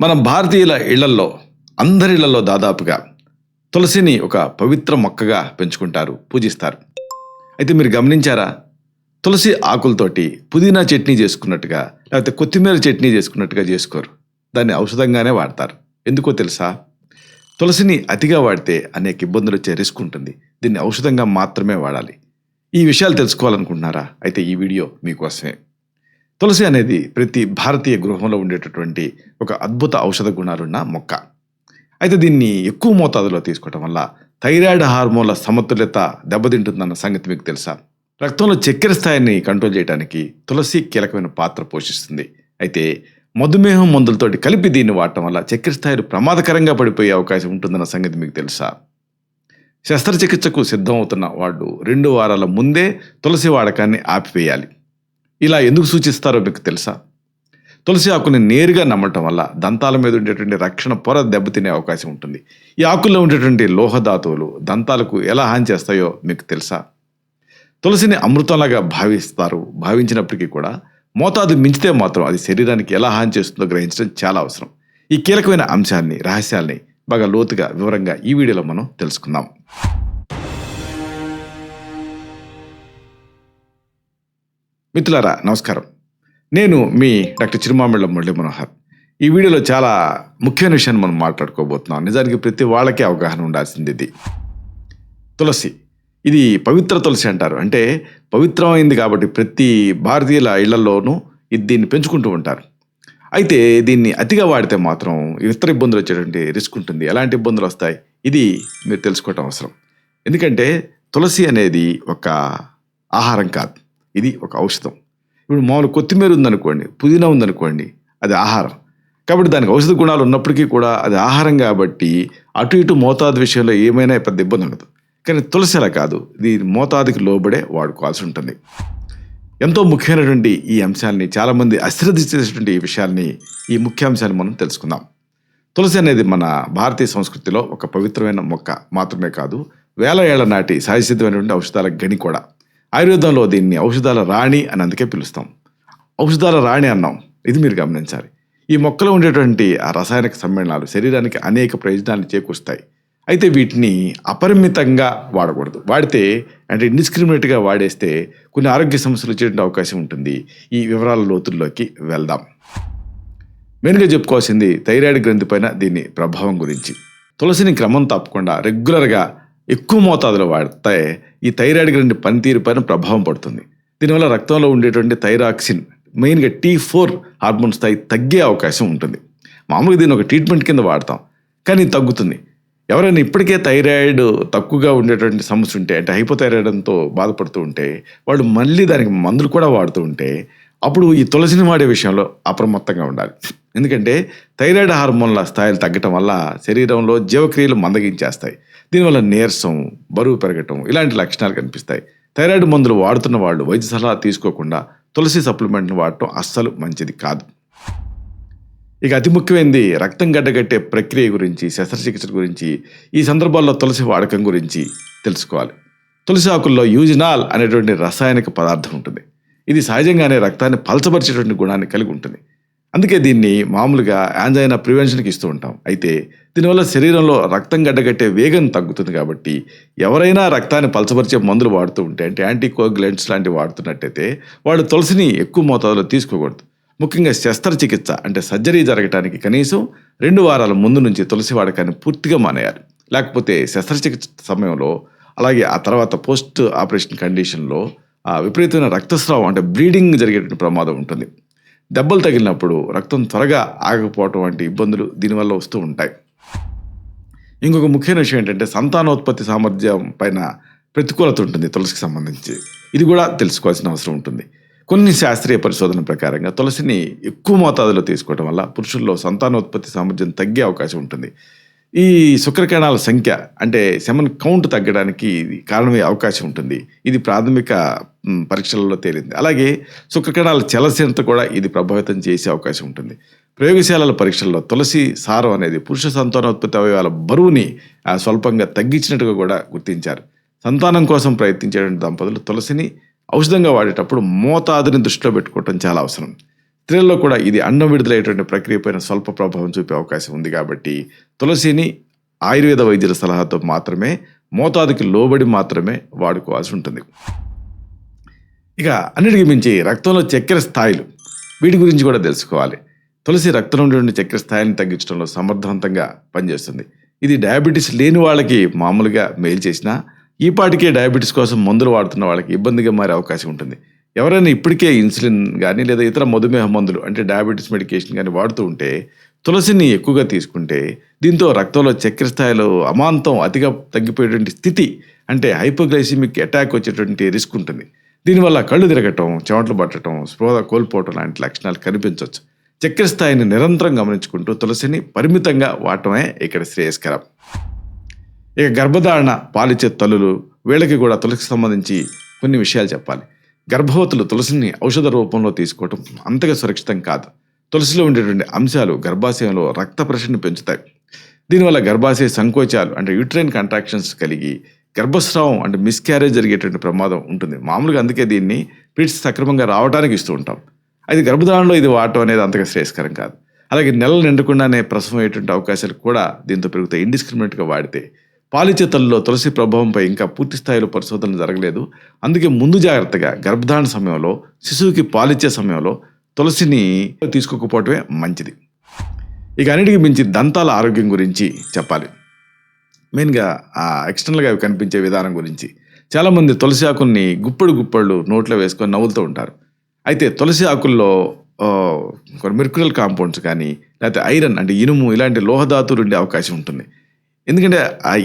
మన భారతీయుల ఇళ్లల్లో అందరి ఇళ్లలో దాదాపుగా తులసిని ఒక పవిత్ర మొక్కగా పెంచుకుంటారు, పూజిస్తారు. అయితే మీరు గమనించారా, తులసి ఆకులతోటి పుదీనా చట్నీ చేసుకున్నట్టుగా లేకపోతే కొత్తిమీర చట్నీ చేసుకున్నట్టుగా చేసుకోరు. దాన్ని ఔషధంగానే వాడతారు. ఎందుకో తెలుసా? తులసిని అతిగా వాడితే అనేక ఇబ్బందులు వచ్చే రిస్క్ ఉంటుంది. దీన్ని ఔషధంగా మాత్రమే వాడాలి. ఈ విషయాలు తెలుసుకోవాలనుకుంటున్నారా? అయితే ఈ వీడియో మీకోసమే. తులసి అనేది ప్రతి భారతీయ గృహంలో ఉండేటటువంటి ఒక అద్భుత ఔషధ గుణాలున్న మొక్క. అయితే దీన్ని ఎక్కువ మోతాదులో తీసుకోవటం వల్ల థైరాయిడ్ హార్మోన్ల సమతుల్యత దెబ్బతింటుందన్న సంగతి మీకు తెలుసా? రక్తంలో చక్కెర స్థాయిని కంట్రోల్ చేయడానికి తులసి కీలకమైన పాత్ర పోషిస్తుంది. అయితే మధుమేహం మందులతోటి కలిపి దీన్ని వాడటం వల్ల చక్కెర స్థాయిలు ప్రమాదకరంగా పడిపోయే అవకాశం ఉంటుందన్న సంగతి మీకు తెలుసా? శస్త్రచికిత్సకు సిద్ధమవుతున్న వాళ్ళు 2 వారాల ముందే తులసి వాడకాన్ని ఆపివేయాలి. ఇలా ఎందుకు సూచిస్తారో మీకు తెలుసా? తులసి ఆకుని నేరుగా నమ్మటం వల్ల దంతాల మీద ఉండేటువంటి రక్షణ పొర దెబ్బతినే అవకాశం ఉంటుంది. ఈ ఆకుల్లో ఉండేటువంటి లోహధాతువులు దంతాలకు ఎలా హాని చేస్తాయో మీకు తెలుసా? తులసిని అమృతంలాగా భావించినప్పటికీ కూడా మోతాదు మించితే మాత్రం అది శరీరానికి ఎలా హాని చేస్తుందో గ్రహించడం చాలా అవసరం. ఈ కీలకమైన అంశాన్ని, రహస్యాల్ని బాగా లోతుగా వివరంగా ఈ వీడియోలో మనం తెలుసుకుందాం. మిత్రులారా, నమస్కారం. నేను మీ డాక్టర్ చిరుమామిళ్ళ మురళీ మనోహర్. ఈ వీడియోలో చాలా ముఖ్యమైన విషయాన్ని మనం మాట్లాడుకోబోతున్నాం. నిజానికి ప్రతి వాళ్ళకి అవగాహన ఉండాల్సింది ఇది. తులసి, ఇది పవిత్ర తులసి అంటారు. అంటే పవిత్రమైంది కాబట్టి ప్రతి భారతీయుల ఇళ్లలోనూ దీన్ని పెంచుకుంటూ ఉంటారు. అయితే దీన్ని అతిగా వాడితే మాత్రం ఇతర ఇబ్బందులు వచ్చేటువంటి రిస్క్ ఉంటుంది. ఎలాంటి ఇబ్బందులు వస్తాయి, ఇది మీరు తెలుసుకోవటం అవసరం. ఎందుకంటే తులసి అనేది ఒక ఆహారం కాదు, ఇది ఒక ఔషధం. ఇప్పుడు మామూలు కొత్తిమీర ఉందనుకోండి, పుదీనా ఉందనుకోండి, అది ఆహారం. కాబట్టి దానికి ఔషధ గుణాలు ఉన్నప్పటికీ కూడా అది ఆహారం కాబట్టి అటు ఇటు మోతాదు విషయంలో ఏమైనా పెద్ద ఇబ్బంది ఉండదు. కానీ తులసి అలా కాదు, దీని మోతాదుకి లోబడే వాడుకోవాల్సి ఉంటుంది. ఎంతో ముఖ్యమైనటువంటి ఈ అంశాన్ని చాలామంది అశ్రద్ధ చేసేటువంటి ఈ విషయాల్ని, ఈ ముఖ్యాంశాన్ని మనం తెలుసుకుందాం. తులసి అనేది మన భారతీయ సంస్కృతిలో ఒక పవిత్రమైన మొక్క మాత్రమే కాదు, వేల ఏళ్ల నాటి సహజసిద్ధమైనటువంటి ఔషధాల గని కూడా. ఆయుర్వేదంలో దీన్ని ఔషధాల రాణి అని అందుకే పిలుస్తాం. ఔషధాల రాణి అన్నాం, ఇది మీరు గమనించాలి. ఈ మొక్కలో ఉండేటువంటి ఆ రసాయనిక సమ్మేళనాలు శరీరానికి అనేక ప్రయోజనాలు చేకూరుస్తాయి. అయితే వీటిని అపరిమితంగా వాడకూడదు. వాడితే అంటే ఇండిస్క్రిమినేట్గా వాడేస్తే కొన్ని ఆరోగ్య సమస్యలు వచ్చేటువంటి అవకాశం ఉంటుంది. ఈ వివరాల లోతుల్లోకి వెళ్దాం. మెయిన్గా చెప్పుకోవాల్సింది థైరాయిడ్ గ్రంథి పైన దీని ప్రభావం గురించి. తులసిని క్రమం తప్పకుండా రెగ్యులర్గా ఎక్కువ మోతాదులో వాడితే ఈ థైరాయిడ్ గ్రంథి పనితీరు పైన ప్రభావం పడుతుంది. దీనివల్ల రక్తంలో ఉండేటువంటి థైరాక్సిన్, మెయిన్గా T4 హార్మోన్ స్థాయి తగ్గే అవకాశం ఉంటుంది. మామూలుగా దీన్ని ఒక ట్రీట్మెంట్ కింద వాడతాం, కానీ తగ్గుతుంది. ఎవరైనా ఇప్పటికే థైరాయిడ్ తక్కువగా ఉండేటువంటి సమస్య ఉంటే, అంటే హైపోథైరాయిడంతో బాధపడుతూ ఉంటే, వాళ్ళు మళ్ళీ దానికి మందులు కూడా వాడుతూ ఉంటే, అప్పుడు ఈ తులసిని వాడే విషయంలో అప్రమత్తంగా ఉండాలి. ఎందుకంటే థైరాయిడ్ హార్మోన్ల స్థాయిలు తగ్గటం వల్ల శరీరంలో జీవక్రియలు మందగించేస్తాయి. దీనివల్ల నీరసం, బరువు పెరగటం ఇలాంటి లక్షణాలు కనిపిస్తాయి. థైరాయిడ్ మందులు వాడుతున్న వాళ్ళు వైద్య సలహా తీసుకోకుండా తులసి సప్లిమెంట్ని వాడటం అస్సలు మంచిది కాదు. ఇక అతి ముఖ్యమైనది రక్తం గడ్డగట్టే ప్రక్రియ గురించి, శస్త్రచికిత్స గురించి, ఈ సందర్భాల్లో తులసి వాడకం గురించి తెలుసుకోవాలి. తులసి ఆకుల్లో యూజినాల్ అనేటువంటి రసాయనిక పదార్థం ఉంటుంది. ఇది సహజంగానే రక్తాన్ని పలచబరిచేటువంటి గుణాన్ని కలిగి ఉంటుంది. అందుకే దీన్ని మామూలుగా యాంజైనా ప్రివెన్షన్కి ఇస్తూ ఉంటాం. అయితే దీనివల్ల శరీరంలో రక్తం గడ్డగట్టే వేగం తగ్గుతుంది. కాబట్టి ఎవరైనా రక్తాన్ని పలచబరిచే మందులు వాడుతూ ఉంటే, అంటే యాంటీకోగ్యులెంట్స్ లాంటివి వాడుతున్నట్టయితే వాళ్ళు తులసిని ఎక్కువ మోతాదులో తీసుకోకూడదు. ముఖ్యంగా శస్త్రచికిత్స అంటే సర్జరీ జరగడానికి కనీసం 2 వారాల ముందు నుంచి తులసి వాడకాన్ని పూర్తిగా మానేయాలి. లేకపోతే శస్త్రచికిత్స సమయంలో, అలాగే ఆ తర్వాత పోస్ట్ ఆపరేషన్ కండిషన్లో విపరీతమైన రక్తస్రావం అంటే బ్లీడింగ్ జరిగేటువంటి ప్రమాదం ఉంటుంది. దెబ్బలు తగిలినప్పుడు రక్తం త్వరగా ఆగకపోవటం వంటి ఇబ్బందులు దీనివల్ల వస్తూ ఉంటాయి. ఇంకొక ముఖ్యమైన విషయం ఏంటంటే సంతానోత్పత్తి సామర్థ్యం పైన ప్రతికూలత ఉంటుంది తులసికి సంబంధించి. ఇది కూడా తెలుసుకోవాల్సిన అవసరం ఉంటుంది. కొన్ని శాస్త్రీయ పరిశోధన ప్రకారంగా తులసిని ఎక్కువ మోతాదులో తీసుకోవడం వల్ల పురుషుల్లో సంతానోత్పత్తి సామర్థ్యం తగ్గే అవకాశం ఉంటుంది. ఈ శుక్రకణాల సంఖ్య అంటే సెమన్ కౌంట్ తగ్గడానికి కారణమయ్యే అవకాశం ఉంటుంది. ఇది ప్రాథమిక పరీక్షలలో తేలింది. అలాగే శుక్రకణాల చలనశీలత కూడా ఇది ప్రభావితం చేసే అవకాశం ఉంటుంది. ప్రయోగశాలల పరీక్షల్లో తులసి సారం అనేది పురుష సంతానోత్పత్తి అవయవాల బరువుని స్వల్పంగా తగ్గించినట్టుగా కూడా గుర్తించారు. సంతానం కోసం ప్రయత్నించేటువంటి దంపతులు తులసిని ఔషధంగా వాడేటప్పుడు మోతాదుని దృష్టిలో పెట్టుకోవటం చాలా అవసరం. స్త్రీల్లో కూడా ఇది అండం విడుదలయ్యేటువంటి ప్రక్రియ పైన స్వల్ప ప్రభావం చూపే అవకాశం ఉంది కాబట్టి తులసిని ఆయుర్వేద వైద్యుల సలహాతో మాత్రమే, మోతాదుకి లోబడి మాత్రమే వాడుకోవాల్సి ఉంటుంది. ఇక అన్నిటికీ మించి రక్తంలో చక్కెర స్థాయిలు, వీటి గురించి కూడా తెలుసుకోవాలి. తులసి రక్తంలో ఉండే చక్కెర స్థాయిని తగ్గించడంలో సమర్థవంతంగా పనిచేస్తుంది. ఇది డయాబెటీస్ లేని వాళ్ళకి మామూలుగా మేలు చేసినా ఈ పాటికే డయాబెటీస్ కోసం మందులు వాడుతున్న వాళ్ళకి ఇబ్బందిగా మారే అవకాశం ఉంటుంది. ఎవరైనా ఇప్పటికే ఇన్సులిన్ కానీ లేదా ఇతర మధుమేహ మందులు అంటే డయాబెటీస్ మెడికేషన్ కానీ వాడుతూ ఉంటే తులసిని ఎక్కువగా తీసుకుంటే దీంతో రక్తంలో చక్కెర స్థాయిలో అమాంతం అతిగా తగ్గిపోయేటువంటి స్థితి, అంటే హైపోగ్లైసిమిక్ అటాక్ వచ్చేటువంటి రిస్క్ ఉంటుంది. దీనివల్ల కళ్ళు తిరగటం, చెమటలు పట్టడం, స్పృహ కోల్పోవటం లాంటి లక్షణాలు కనిపించవచ్చు. చక్కెర స్థాయిని నిరంతరం గమనించుకుంటూ తులసిని పరిమితంగా వాడటమే ఇక్కడ శ్రేయస్కరం. ఇక గర్భధారణ, పాలిచ్చే తల్లులు, వీళ్ళకి కూడా తులసికి సంబంధించి కొన్ని విషయాలు చెప్పాలి. గర్భవతులు తులసిని ఔషధ రూపంలో తీసుకోవటం అంతగా సురక్షితం కాదు. తులసిలో ఉండేటువంటి అంశాలు గర్భాశయంలో రక్త ప్రెషర్ని పెంచుతాయి. దీనివల్ల గర్భాశయ సంకోచాలు అంటే యూట్రైన్ కంట్రాక్షన్స్ కలిగి గర్భస్రావం అంటే మిస్క్యారేజ్ జరిగేటువంటి ప్రమాదం ఉంటుంది. మామూలుగా అందుకే దీన్ని పీడ్స్ సక్రమంగా రావడానికి ఇస్తూ ఉంటాం. అయితే గర్భధారణలో ఇది వాడటం అనేది అంతగా శ్రేయస్కరం కాదు. అలాగే నెలలు నిండకుండానే ప్రసవం అయ్యేటువంటి అవకాశాలు కూడా దీంతో పెరుగుతాయి ఇండిస్క్రిమినేట్గా వాడితే. పాలిచ్చే తల్లిలో తులసి ప్రభావంపై ఇంకా పూర్తి స్థాయిలో పరిశోధనలు జరగలేదు. అందుకే ముందు జాగ్రత్తగా గర్భధారణ సమయంలో, శిశువుకి పాలిచ్చే సమయంలో తులసిని తీసుకోకపోవటమే మంచిది. ఇక అన్నిటికీ మించి దంతాల ఆరోగ్యం గురించి చెప్పాలి. మెయిన్గా ఎక్స్టర్నల్గా అవి కనిపించే విధానం గురించి. చాలామంది తులసి ఆకుల్ని గుప్పళ్ళు నోట్లో వేసుకొని నవ్వులుతూ ఉంటారు. అయితే తులసి ఆకుల్లో కొన్ని మెర్క్యురల్ కాంపౌండ్స్ కానీ లేకపోతే ఐరన్ అంటే ఇనుము ఇలాంటి లోహధాతులు ఉండే అవకాశం ఉంటుంది. ఎందుకంటే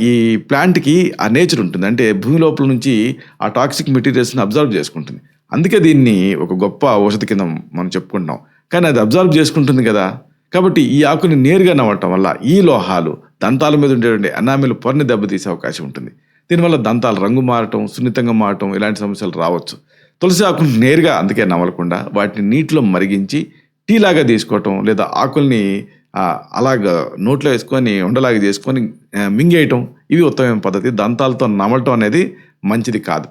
ఈ ప్లాంట్కి ఆ నేచర్ ఉంటుంది, అంటే భూమి లోపల నుంచి ఆ టాక్సిక్ మెటీరియల్స్ని అబ్జర్వ్ చేసుకుంటుంది. అందుకే దీన్ని ఒక గొప్ప ఔషధ కింద మనం చెప్పుకుంటున్నాం. కానీ అది అబ్జర్వ్ చేసుకుంటుంది కదా, కాబట్టి ఈ ఆకుని నేరుగా నవ్వటం వల్ల ఈ లోహాలు దంతాల మీద ఉండేటువంటి ఎనామిల్ పొరని దెబ్బతీసే అవకాశం ఉంటుంది. దీనివల్ల దంతాలు రంగు మారటం, సున్నితంగా మారటం ఇలాంటి సమస్యలు రావచ్చు. తులసి ఆకుని నేరుగా అందుకే నమలకుండా వాటిని నీటిలో మరిగించి టీలాగా తీసుకోవటం, లేదా ఆకుల్ని అలాగా నోట్లో వేసుకొని ఉండలాగా చేసుకొని మింగేయటం, ఇవి ఉత్తమమైన పద్ధతి. దంతాలతో నమలటం అనేది మంచిది కాదు.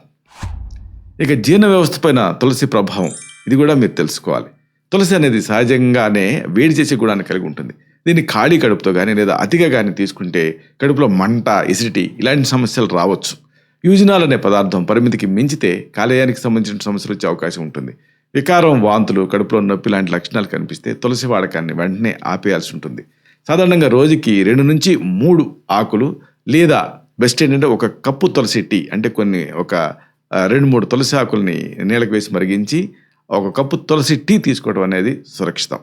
ఇక జీర్ణ వ్యవస్థ పైన తులసి ప్రభావం, ఇది కూడా మీరు తెలుసుకోవాలి. తులసి అనేది సహజంగానే వేడి చేసే గుణాన్ని కలిగి ఉంటుంది. దీన్ని ఖాళీ కడుపుతో కానీ లేదా అతిగా కానీ తీసుకుంటే కడుపులో మంట, ఎసిడిటీ ఇలాంటి సమస్యలు రావచ్చు. యూజినాల్ అనే పదార్థం పరిమితికి మించితే కాలేయానికి సంబంధించిన సమస్యలు వచ్చే అవకాశం ఉంటుంది. వికారం, వాంతులు, కడుపులో నొప్పి లాంటి లక్షణాలు కనిపిస్తే తులసి వాడకాన్ని వెంటనే ఆపేయాల్సి ఉంటుంది. సాధారణంగా రోజుకి 2 నుంచి 3 ఆకులు లేదా బెస్ట్ ఏంటంటే 1 కప్పు తులసి టీ, అంటే ఒక 2-3 తులసి ఆకుల్ని నీళ్ళకి వేసి మరిగించి 1 కప్పు తులసి టీ తీసుకోవడం అనేది సురక్షితం.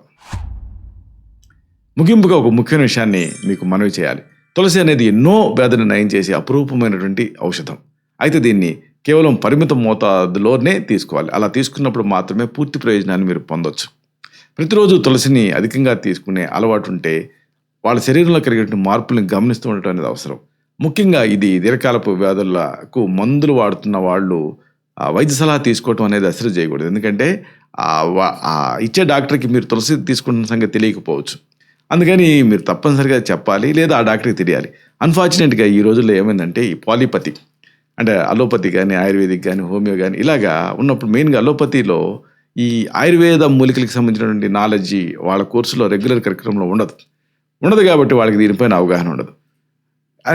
ముగింపుగా ఒక ముఖ్యమైన విషయాన్ని మీకు మనవి చేయాలి. తులసి అనేది ఎన్నో వ్యాధులను నయం చేసే అపురూపమైనటువంటి ఔషధం. అయితే దీన్ని కేవలం పరిమిత మోతాదులోనే తీసుకోవాలి. అలా తీసుకున్నప్పుడు మాత్రమే పూర్తి ప్రయోజనాన్ని మీరు పొందొచ్చు. ప్రతిరోజు తులసిని అధికంగా తీసుకునే అలవాటు ఉంటే వాళ్ళ శరీరంలో కలిగేటువంటి మార్పులను గమనిస్తూ ఉండటం అనేది అవసరం. ముఖ్యంగా ఇది దీర్ఘకాలపు వ్యాధులకు మందులు వాడుతున్న వాళ్ళు వైద్య సలహా తీసుకోవటం అనేది అసలు చేయకూడదు. ఎందుకంటే ఇచ్చే డాక్టర్కి మీరు తులసి తీసుకుంటున్న సంగతి తెలియకపోవచ్చు. అందుకని మీరు తప్పనిసరిగా చెప్పాలి, లేదా ఆ డాక్టర్కి తెలియాలి. అన్ఫార్చునేట్గా ఈ రోజుల్లో ఏమైందంటే ఈ పాలిపతి అంటే అలోపతి కానీ, ఆయుర్వేదిక్ కానీ, హోమియో కానీ ఇలాగా ఉన్నప్పుడు మెయిన్గా అలోపతిలో ఈ ఆయుర్వేద మూలికలకు సంబంధించినటువంటి నాలెడ్జి వాళ్ళ కోర్సులో రెగ్యులర్ కరికులంలో ఉండదు కాబట్టి వాళ్ళకి దీనిపైన అవగాహన ఉండదు.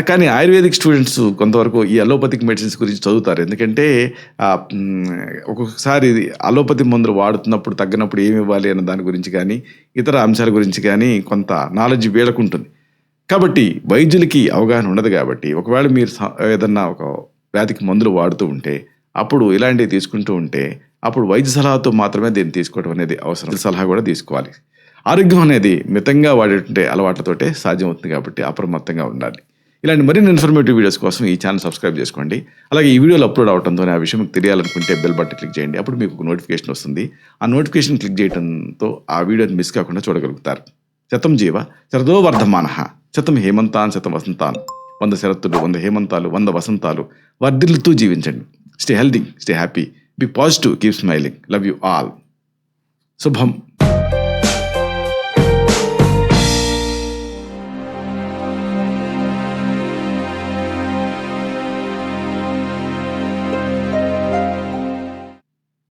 కానీ ఆయుర్వేదిక్ స్టూడెంట్స్ కొంతవరకు ఈ అలోపతిక్ మెడిసిన్స్ గురించి చదువుతారు. ఎందుకంటే ఒక్కొక్కసారి అలోపతి మందులు వాడుతున్నప్పుడు తగ్గినప్పుడు ఏమి ఇవ్వాలి అన్న దాని గురించి కానీ, ఇతర అంశాల గురించి కానీ కొంత నాలెడ్జ్ వీళ్ళకు ఉంటుంది. కాబట్టి వైద్యులకి అవగాహన ఉండదు. కాబట్టి ఒకవేళ మీరు ఏదన్నా ఒక వ్యాధికి మందులు వాడుతూ ఉంటే, అప్పుడు ఇలాంటివి తీసుకుంటూ ఉంటే, అప్పుడు వైద్య సలహాతో మాత్రమే దీన్ని తీసుకోవడం అనేది అవసరం. సలహా కూడా తీసుకోవాలి. ఆరోగ్యం అనేది మితంగా వాడేటువంటి అలవాట్లతోటే సాధ్యమవుతుంది. కాబట్టి అప్రమత్తంగా ఉండాలి. ఇలాంటి మరిన్ని ఇన్ఫర్మేటివ్ వీడియోస్ కోసం ఈ ఛానల్ సబ్స్క్రైబ్ చేసుకోండి. అలాగే ఈ వీడియోలు అప్లోడ్ అవడంతో ఆ విషయం మీకు తెలియాలనుకుంటే బెల్ బటన్ క్లిక్ చేయండి. అప్పుడు మీకు ఒక నోటిఫికేషన్ వస్తుంది. ఆ నోటిఫికేషన్ క్లిక్ చేయడంతో ఆ వీడియోని మిస్ కాకుండా చూడగలుగుతారు. శతం జీవ శరదో వర్ధమానః, శతం హేమంతాన్ శతం వసంతాన్. 100 శరత్తులు, 100 హేమంతాలు, 100 వసంతాలు వర్ధిల్లుతూ జీవించండి. Stay healthy, stay happy, be positive, keep smiling. Love you all. శుభం.